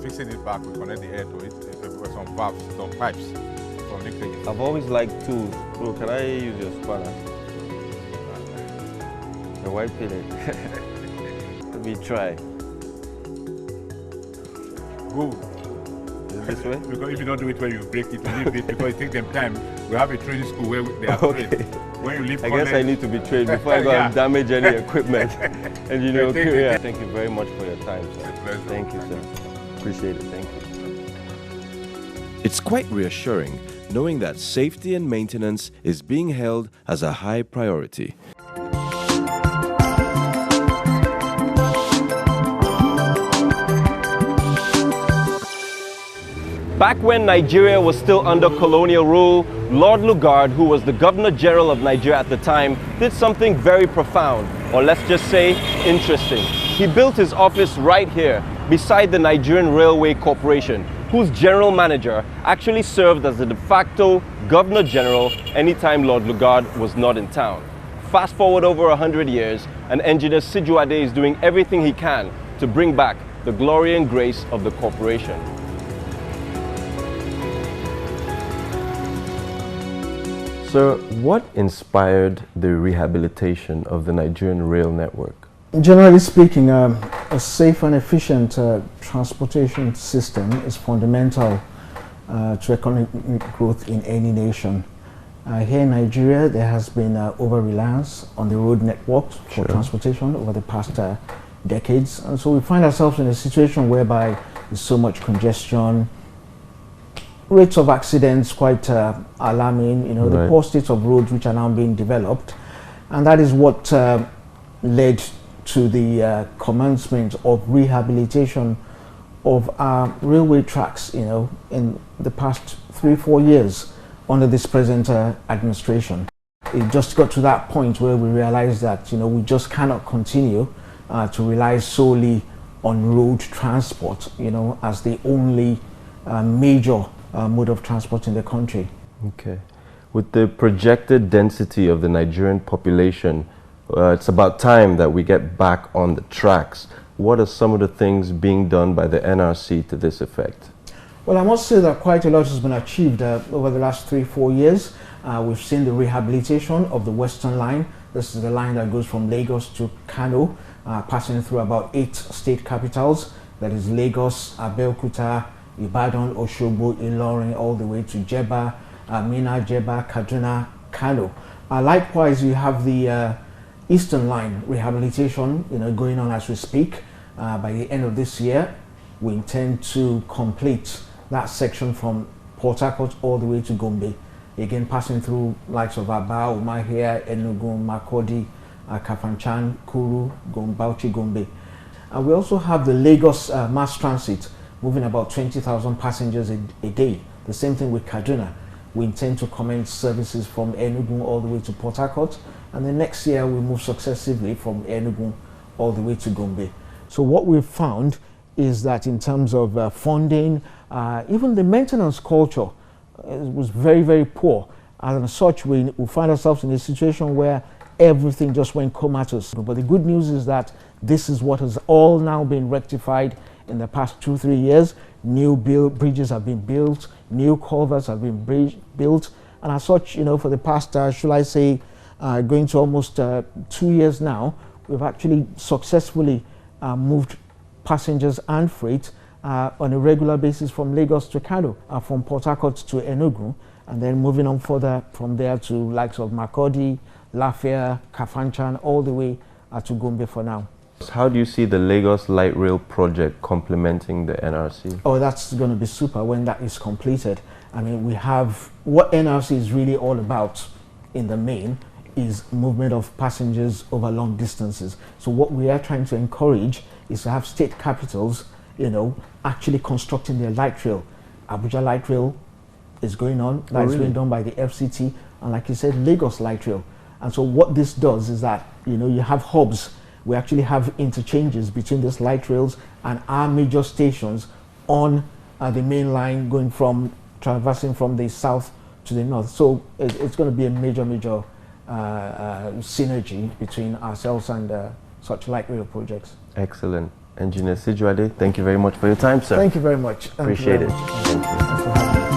fixing it back, we connect the air to it with some valves, some pipes from leakages. I've always liked tools. Bro, can I use your spanner? The white pellet. Let me try. Good. This way? Because if you don't do it where you break it, you leave it because it takes them time. We have a training school where they are trained. When you leave I guess I need to be trained before I go and damage any equipment. And you know, yeah. Thank you very much for your time, sir. Thank you, sir. Appreciate it. Thank you. It's quite reassuring knowing that safety and maintenance is being held as a high priority. Back when Nigeria was still under colonial rule, Lord Lugard, who was the Governor General of Nigeria at the time, did something very profound, or let's just say, interesting. He built his office right here, beside the Nigerian Railway Corporation, whose general manager actually served as the de facto Governor General anytime Lord Lugard was not in town. Fast forward over 100 years, and Engineer Sijuade is doing everything he can to bring back the glory and grace of the corporation. Sir, what inspired the rehabilitation of the Nigerian rail network? Generally speaking, a safe and efficient transportation system is fundamental to economic growth in any nation. Here in Nigeria, there has been over-reliance on the road network for transportation over the past decades. And so we find ourselves in a situation whereby there's so much congestion, rates of accidents quite alarming, you know, the poor state of roads which are now being developed. And that is what led to the commencement of rehabilitation of our railway tracks, you know, in the past 3-4 years under this present administration. It just got to that point where we realized that, you know, we just cannot continue to rely solely on road transport, you know, as the only major mode of transport in the country. Okay. With the projected density of the Nigerian population, it's about time that we get back on the tracks. What are some of the things being done by the NRC to this effect? Well, I must say that quite a lot has been achieved over the last 3-4 years. We've seen the rehabilitation of the Western Line. This is the line that goes from Lagos to Kano, passing through about 8 state capitals. That is Lagos, Abeokuta, Ibadan, Osogbo, Ilorin, all the way to Jeba, Mina, Jeba, Kaduna, Kano. Likewise, you have the Eastern Line rehabilitation, you know, going on as we speak. By the end of this year, we intend to complete that section from Port Harcourt all the way to Gombe. Again, passing through likes of Aba, Umahia, Enugu, Makurdi, Kafanchan, Kuru, Bauchi, Gombe. And we also have the Lagos mass transit, moving about 20,000 passengers a day. The same thing with Kaduna. We intend to commence services from Enugu all the way to Port Harcourt, and then next year we move successively from Enugu all the way to Gombe. So what we've found is that in terms of funding, even the maintenance culture was very, very poor. And as such, we find ourselves in a situation where everything just went comatose. But the good news is that this is what has all now been rectified in the past 2-3 years. New bridges have been built, new culverts have been built, and as such, you know, for the past, should I say, going to almost 2 years now, we've actually successfully moved passengers and freight on a regular basis from Lagos to Kano, from Port Harcourt to Enugu, and then moving on further from there to likes of Makurdi, Lafayette, Kafanchan, all the way to Gombe for now. How do you see the Lagos Light Rail project complementing the NRC? Oh, that's going to be super when that is completed. I mean, we have what NRC is really all about in the main is movement of passengers over long distances. So what we are trying to encourage is to have state capitals, you know, actually constructing their light rail. Abuja Light Rail is going on. That's being done by the FCT, and like you said, Lagos Light Rail. And so what this does is that, you know, you have hubs. We actually have interchanges between these light rails and our major stations on the main line going from, traversing from the south to the north. So it's going to be a major synergy between ourselves and such light rail projects. Excellent. Engineer Sijuade, thank you very much for your time, sir. Thank you very much. Appreciate it. Thanks for having me.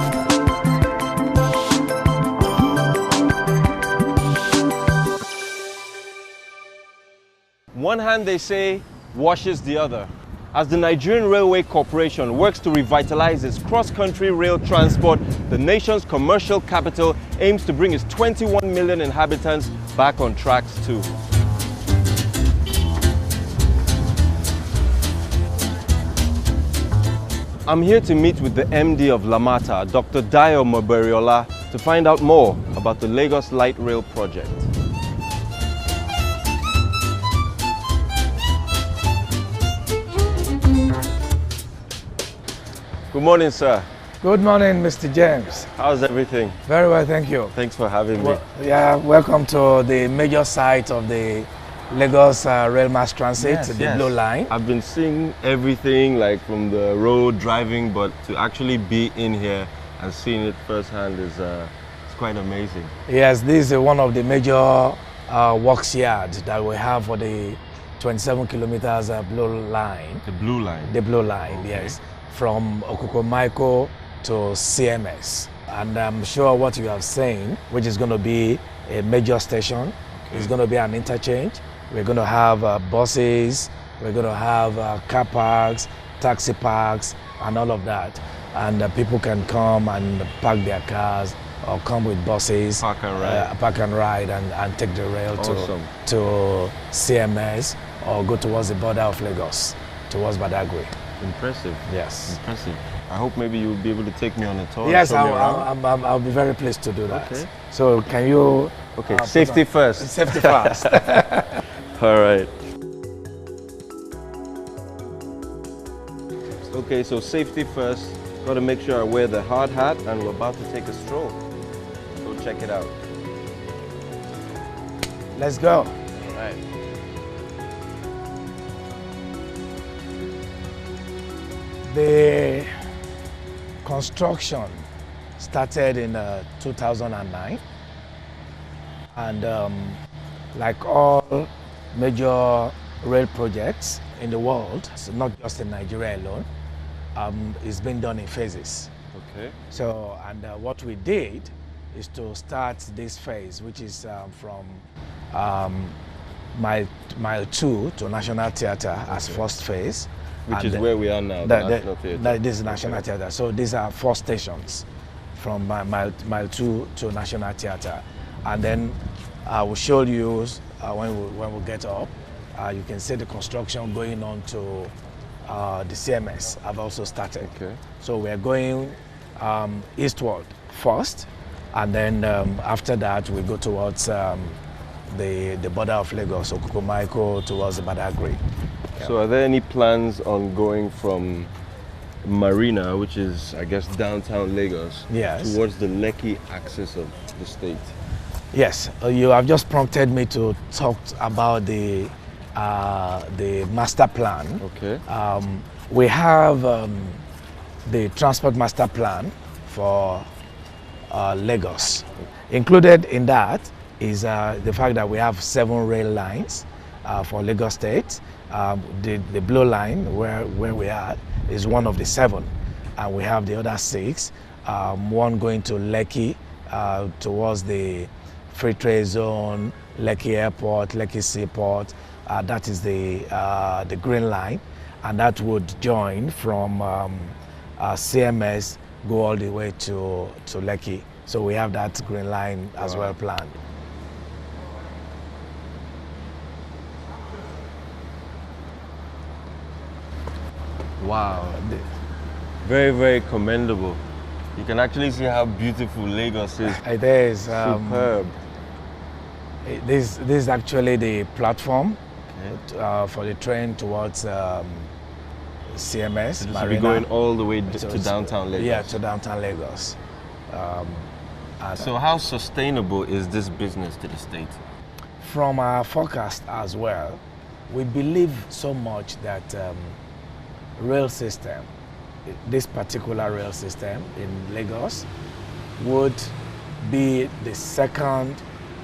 One hand, they say, washes the other. As the Nigerian Railway Corporation works to revitalize its cross-country rail transport, the nation's commercial capital aims to bring its 21 million inhabitants back on tracks too. I'm here to meet with the MD of Lamata, Dr. Dayo Moberiola, to find out more about the Lagos Light Rail project. Good morning, sir. Good morning, Mr. James. How's everything? Very well, thank you. Thanks for having me. Welcome to the major site of the Lagos Rail Mass Transit, the Blue Line. I've been seeing everything like from the road driving, but to actually be in here and seeing it firsthand is it's quite amazing. Yes, this is one of the major works yards that we have for the 27 kilometers Blue Line. The Blue Line? The Blue Line, okay. Yes. From Okukomaiko to CMS. And I'm sure what you have seen, which is going to be a major station, is going to be an interchange. We're going to have buses, we're going to have car parks, taxi parks, and all of that. And people can come and park their cars or come with buses, park and ride, and take the rail awesome. to CMS or go towards the border of Lagos, towards Badagry. Impressive. Yes. Impressive. I hope maybe you'll be able to take me on a tour. Yes, I'll be very pleased to do that. Okay. So can you... Okay, safety first. Safety first. All right. Okay, so safety first. Got to make sure I wear the hard hat, and we're about to take a stroll. Go check it out. Let's go. All right. The construction started in 2009, and like all major rail projects in the world, so not just in Nigeria alone, it's been done in phases. Okay. So, and what we did is to start this phase, which is from mile 2 to National Theatre as first phase. Which is where we are now, the National Theatre. This is National Theatre. So these are 4 stations from mile 2 to National Theatre. And then I will show you when we get up. You can see the construction going on to the CMS. I've also started. Okay. So we're going eastward first, and then after that we go towards the border of Lagos, Okukomaiko, towards the Badagry. So are there any plans on going from Marina, which is, I guess, downtown Lagos, yes, towards the Lekki axis of the state? Yes, you have just prompted me to talk about the master plan. Okay. We have the transport master plan for Lagos. Included in that is the fact that we have 7 rail lines for Lagos State. The Blue Line, where we are, is one of the 7, and we have the other 6. One going to Lekki, towards the Free Trade Zone, Lekki Airport, Lekki Seaport. That is the Green Line, and that would join from CMS, go all the way to Lekki. So we have that Green Line as well planned. Wow, very, very commendable. You can actually see how beautiful Lagos is. It is. Superb. This is actually the platform, okay, for the train towards CMS. So this Marina. will be going all the way to downtown Lagos? Yeah, to downtown Lagos. So how sustainable is this business to the state? From our forecast as well, we believe so much that rail system, this particular rail system in Lagos, would be the second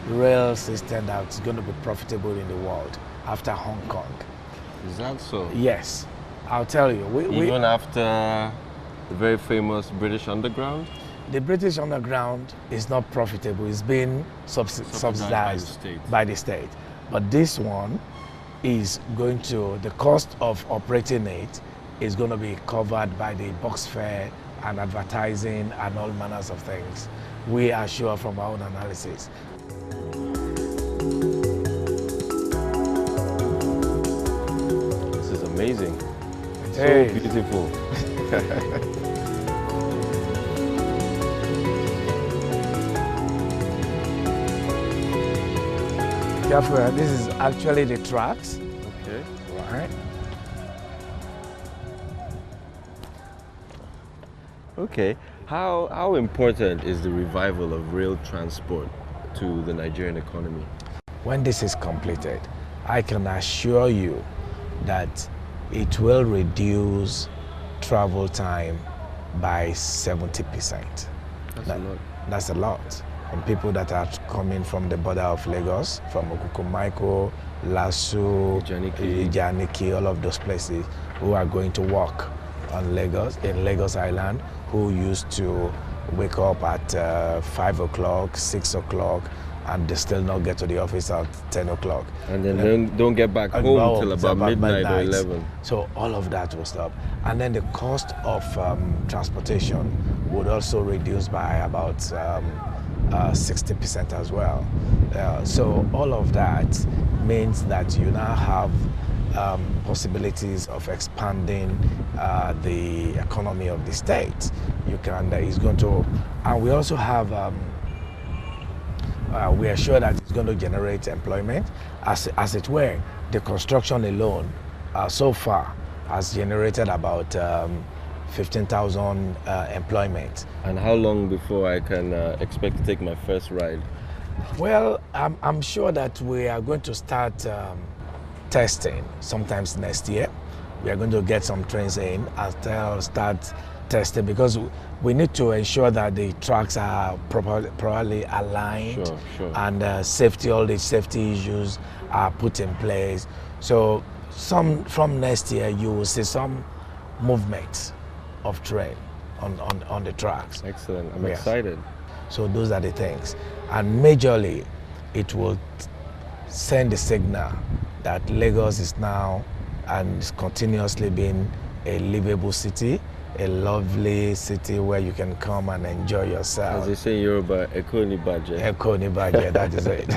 rail system that's going to be profitable in the world after Hong Kong. Is that so? Yes. I'll tell you. Even after the very famous British Underground? The British Underground is not profitable. It's been subsidized by the state. But this one is going to, the cost of operating it is going to be covered by the box fare and advertising and all manners of things. We are sure from our own analysis. This is amazing. It's Hey. so beautiful. Careful, this is actually the tracks. Okay. Right. Okay. How important is the revival of rail transport to the Nigerian economy? When this is completed, I can assure you that it will reduce travel time by 70%. That's a lot. That's a lot. And people that are coming from the border of Lagos, from Okukumaiko, Lasu, Ijaniki, all of those places, who are going to work on Lagos, in Lagos Island, who used to wake up at 5 o'clock, 6 o'clock, and they still not get to the office at 10 o'clock. And then don't get back home till about midnight or 11. So all of that will stop. And then the cost of transportation would also reduce by about 60% as well. So all of that means that you now have possibilities of expanding the economy of the state. You can, is going to, and we also have, we are sure that it's going to generate employment. As it were, the construction alone so far has generated about 15,000 employment. And how long before I can expect to take my first ride? Well, I'm sure that we are going to start testing sometimes next year. We are going to get some trains in and start testing, because we need to ensure that the tracks are properly aligned. Sure. And safety, all the safety issues are put in place. So from next year, you will see some movement of train on the tracks. Excellent. I'm excited. So those are the things. And majorly, it will send the signal that Lagos is now and is continuously being a livable city, a lovely city where you can come and enjoy yourself. As they say in Yoruba, Eko ni baje. Eko ni baje, that is it.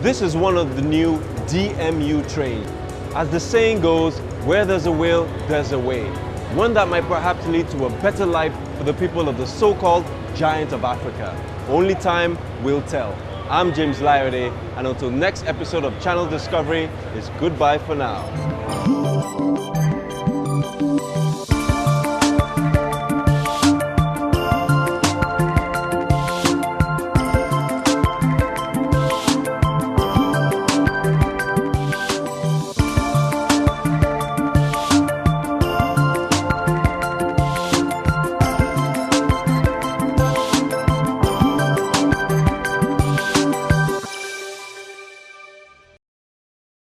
This is one of the new DMU trains. As the saying goes, where there's a will, there's a way. One that might perhaps lead to a better life for the people of the so-called giant of Africa. Only time will tell. I'm James Liode, and until next episode of Channel Discovery, it's goodbye for now.